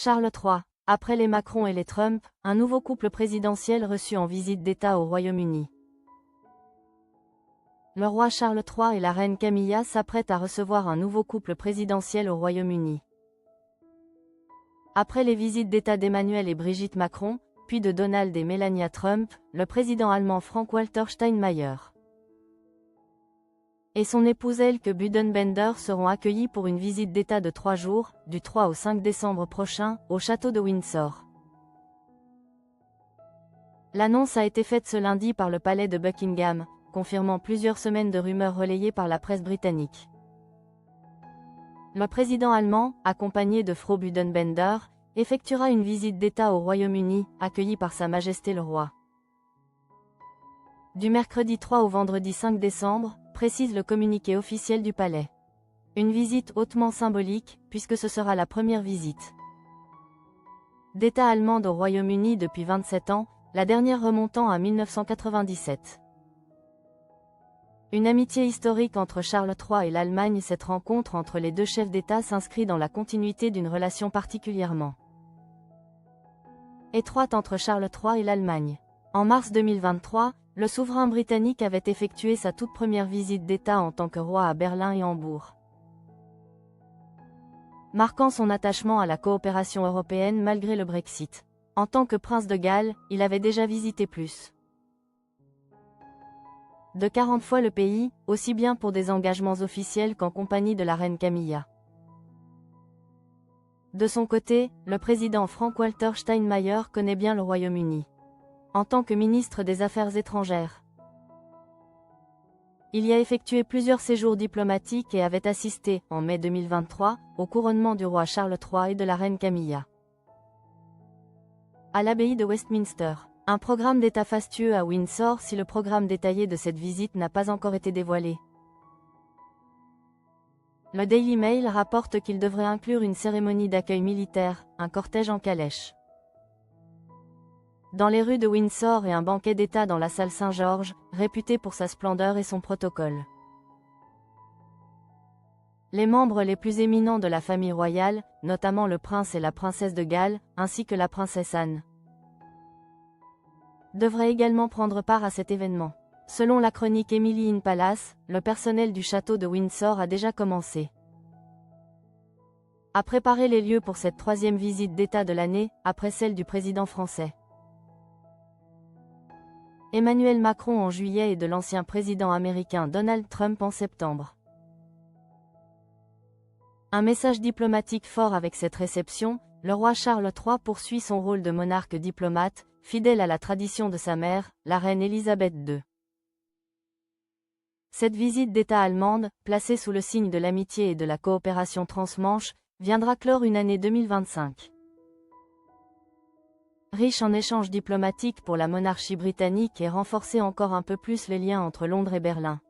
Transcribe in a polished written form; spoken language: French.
Charles III. Après les Macron et les Trump, un nouveau couple présidentiel reçu en visite d'État au Royaume-Uni. Le roi Charles III et la reine Camilla s'apprêtent à recevoir un nouveau couple présidentiel au Royaume-Uni. Après les visites d'État d'Emmanuel et Brigitte Macron, puis de Donald et Melania Trump, le président allemand Frank-Walter Steinmeier et son épouse Elke Budenbender seront accueillis pour une visite d'État de 3 jours, du 3 au 5 décembre prochain, au château de Windsor. L'annonce a été faite ce lundi par le palais de Buckingham, confirmant plusieurs semaines de rumeurs relayées par la presse britannique. Le président allemand, accompagné de Frau Budenbender, effectuera une visite d'État au Royaume-Uni, accueilli par Sa Majesté le Roi. Du mercredi 3 au vendredi 5 décembre, précise le communiqué officiel du palais. Une visite hautement symbolique, puisque ce sera la première visite d'État allemande au Royaume-Uni depuis 27 ans, la dernière remontant à 1997. Une amitié historique entre Charles III et l'Allemagne. Cette rencontre entre les deux chefs d'État s'inscrit dans la continuité d'une relation particulièrement étroite entre Charles III et l'Allemagne. En mars 2023, le souverain britannique avait effectué sa toute première visite d'État en tant que roi à Berlin et Hambourg, marquant son attachement à la coopération européenne malgré le Brexit. En tant que prince de Galles, il avait déjà visité plus de 40 fois le pays, aussi bien pour des engagements officiels qu'en compagnie de la reine Camilla. De son côté, le président Frank-Walter Steinmeier connaît bien le Royaume-Uni. En tant que ministre des Affaires étrangères, il y a effectué plusieurs séjours diplomatiques et avait assisté, en mai 2023, au couronnement du roi Charles III et de la reine Camilla à l'abbaye de Westminster. Un programme d'État fastueux à Windsor si le programme détaillé de cette visite n'a pas encore été dévoilé. Le Daily Mail rapporte qu'il devrait inclure une cérémonie d'accueil militaire, un cortège en calèche dans les rues de Windsor et un banquet d'État dans la salle Saint-Georges, réputée pour sa splendeur et son protocole. Les membres les plus éminents de la famille royale, notamment le prince et la princesse de Galles, ainsi que la princesse Anne, devraient également prendre part à cet événement. Selon la chronique Emily in Palace, le personnel du château de Windsor a déjà commencé à préparer les lieux pour cette troisième visite d'État de l'année, après celle du président français Emmanuel Macron en juillet et de l'ancien président américain Donald Trump en septembre. Un message diplomatique fort avec cette réception, le roi Charles III poursuit son rôle de monarque diplomate, fidèle à la tradition de sa mère, la reine Elisabeth II. Cette visite d'État allemande, placée sous le signe de l'amitié et de la coopération transmanche, viendra clore une année 2025. Riche en échanges diplomatiques pour la monarchie britannique et renforcer encore un peu plus les liens entre Londres et Berlin.